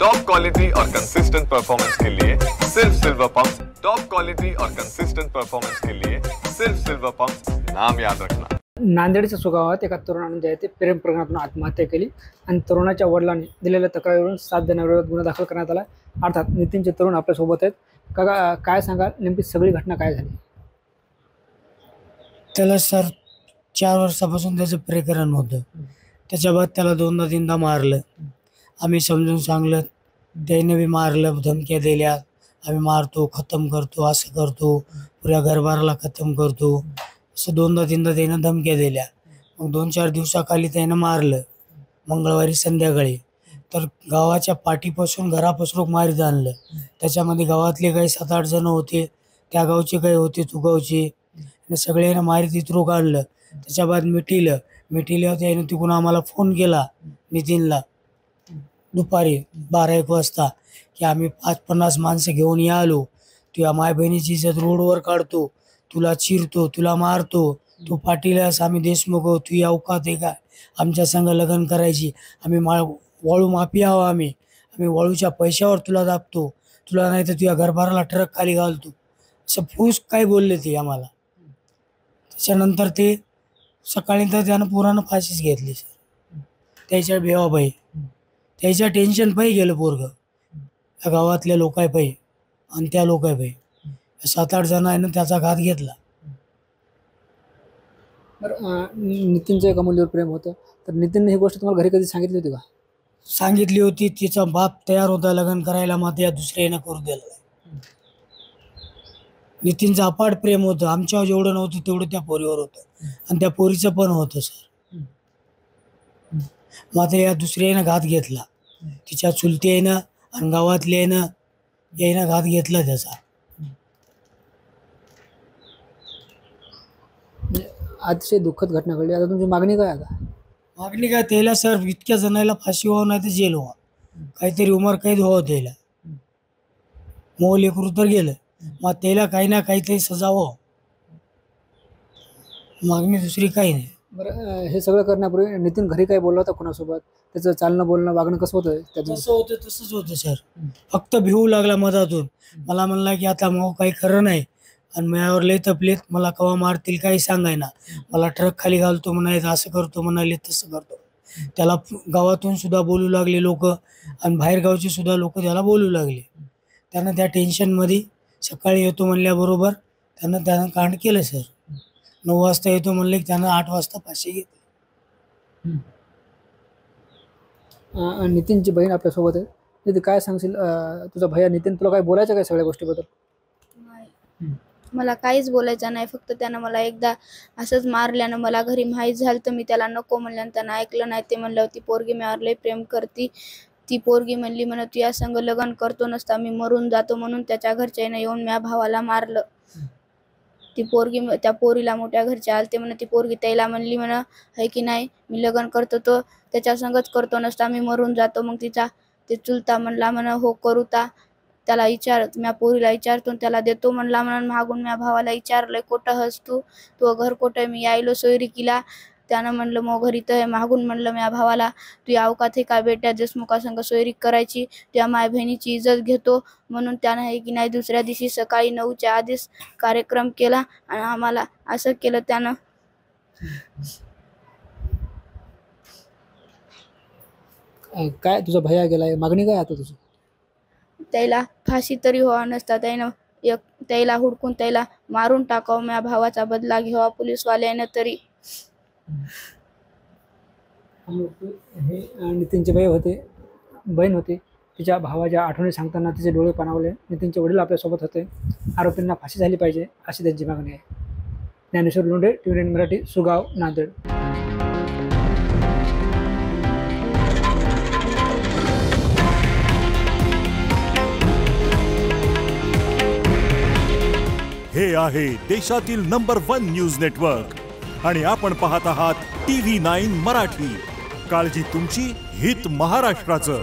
Top quality और consistent performance के लिए सिर्फ सिल्वर पंप्स। टॉप क्वालिटी और कंसिस्टेंट परफॉर्मेंस के लिए सिर्फ सिल्वर पंप्स, नाम याद रखना। नांदेडच्या सुगावात एका तरुणाने जे आहे ते प्रेम प्रकरणातून आत्महत्या केली आणि तरुणाच्या वडिलांनी दिलेल्या तक्रारीवरून 7 जणांविरोधात गुन्हा दाखल करण्यात आला। अर्थात नितीनचे तरुण आपल्या सोबत आहेत। काका काय सांगाल, नेमकी सगळी घटना काय झाली? त्याला सर 4 वर्षापासून त्याचं प्रकरण होतं। त्याच्या बाद त्याला 2दा 3दा मारलं। आम्ही समजून सांगलं, त्याने बी मारलं, धमक्या दिल्या, आम्ही मारतो, खतम करतो, असं करतो, पुऱ्या घरबाराला खतम करतो, असं 2दा 3दा त्यानं धमक्या दिल्या। मग 2-4 दिवसाखाली त्यानं मारलं, मंगळवारी संध्याकाळी। तर गावाच्या पाठीपासून घरापासून मारीत आणलं। त्याच्यामध्ये गावातले काही 7-8 जण होते, त्या गावचे काही होते, तू गावचे, सगळ्यांना मारीत इतरू काढलं। त्याच्या बाद मिठीला त्याने तिकडून आम्हाला फोन केला नितीनला दुपारी 12-1 वाजता की आम्ही 5-50 माणसं घेऊन आलो, तुझ्या माय बहिणीची इज्जत रोडवर काढतो, तुला चिरतो, तुला मारतो, तू पाटीलस, आम्ही देशमुख, तू अवकात आहे का आमच्या संग लग्न करायची? आम्ही वाळू माफी आहो, आम्ही वाळूच्या पैशावर तुला दाबतो, तुला नाही तर तुझ्या घरबाराला ट्रक खाली घालतो, असं फूस काय बोलले ते आम्हाला। त्याच्यानंतर ते सकाळी तर त्यानं पुरानं फाशीच घेतली सर। त्याच्या भेवाबाई, त्याच्या टेन्शन पायी गेलं पोरगं, त्या गावातल्या लोकांपायी आणि त्या लोकांपायी 7-8 जणांनी त्याचा घात घेतला। बरं, नितीनचं एका मुलीवर प्रेम होतं, तर नितीनने ही गोष्ट तुम्हाला घरी कधी सांगितली होती का? सांगितली होती। तिचा बाप तयार होता लग्न करायला, मात्र या दुसऱ्यानं करू दिलं। नितीनचं अपाट प्रेम होतं, आमच्यावर जेवढं नव्हतं तेवढं त्या पोरीवर होतं आणि त्या पोरीचं पण होतं सर। मात्र या दुसऱ्यानं घात घेतला, तिच्या चुलत्यानं आणि गावातल्यानं यानं घात घेतला त्याचा। अतिशय दुःखद घटना घडली। आता तुमची मागणी काय? आता मागणी काय, त्याला सर इतक्या जणांना फाशी व्हावं, नाही तर जेल व्हा, काहीतरी उमर कैद व्हावं त्याला। मोह लेकरू तर गेलं, मग त्याला काही ना काहीतरी सजा व्हावं, मागणी दुसरी काही नाही। बरं, हे सगळं करण्यापूर्वी नितीन घरी काय बोलला होता कोणासोबत? त्याचं चालणं बोलणं वागणं कसं होतं? जसं होतं तसंच होतं सर। फक्त भिवू लागला मधातून, मला म्हणला की आता मग काही खरं नाही आणि माझ्यावर लय तपलेत, मला कवा मारतील काही सांगाय ना, मला ट्रक खाली घालतो म्हणायचं, असं करतो म्हणाले, तसं करतो। त्याला गावातून सुद्धा बोलू लागले लोक आणि बाहेर गावचे सुद्धा लोक त्याला बोलू लागले। त्यानं त्या टेन्शनमध्ये सकाळी येतो म्हणल्याबरोबर त्यानं कांड केलं सर। 9 वाजता येतो म्हणले की त्यानं 8 वाजता फाशी घेतली। नितीनची बहीण आपल्यासोबत आहे, नितीन काय सांगशील? तुझा भैया नितीन तुला काय बोलायचं काय सगळ्या गोष्टीबद्दल? नाही, मला काहीच बोलायचं नाही। फक्त त्यानं मला एकदा असंच मारल्यानं मला घरी माहीत झालं, तर मी त्याला नको म्हणल्यानं त्यानं ऐकलं नाही। ते म्हणलं ती पोरगी माझ्यावर लय प्रेम करती, ती पोरगी म्हणली म्हणत तू या संग लग्न करतो नसता मी मरून जातो, म्हणून त्याच्या घरच्यानं येऊन माझ्या भावाला मारलं। ती पोरगी त्या पोरीला मोठ्या घरचे आलते म्हणत, ती पोरगी त्याला म्हणली म्हण है की नाही मी लग्न करतो तो त्याच्या संगच करतो नसता मी मरून जातो। मग तिचा ते चुलता म्हणला म्हण हो करू ता, त्याला विचार, म्या पोरीला विचारतो त्याला देतो म्हणला म्हणून मागून म्या भावाला विचारलंय कुठं हस तू घर कुठं? मी यायलो सोयरिकीला। त्यानं म्हणलं मग घरी तर मागून म्हणलं म्या भावाला तू अवकात आहे का बेट्या देशमुखासंग सोयरीक करायची, त्या माय बहिणीची इज्जत घेतो, म्हणून त्यानं हे की नाही दुसऱ्या दिवशी सकाळी 9च्या आधीच कार्यक्रम केला आणि आम्हाला असं केलं त्यानं। काय तुझा भैया गेलाय, मागणी काय आता तुझी? त्याला फाशी तरी व्हावं नसता, त्याला हुडकून त्याला मारून टाकावं, माझ्या भावाचा बदला घ्यावा पोलीसवाल्यानं तरी। हे नितीनचे बहीण होते, तिच्या भावाच्या आठवणी सांगताना तिचे डोळे पाणावले। नितीनचे वडील आपल्यासोबत होते। आरोपींना फाशी झाली पाहिजे अशी त्यांची मागणी आहे। ज्ञानेश्वर लोंढे, TVN मराठी, सुगाव, नांदेड। हे आहे देशातील नंबर 1 न्यूज नेटवर्क आणि आपण पाहत आहात TV9 मराठी। काळजी तुमची, हित महाराष्ट्राचं।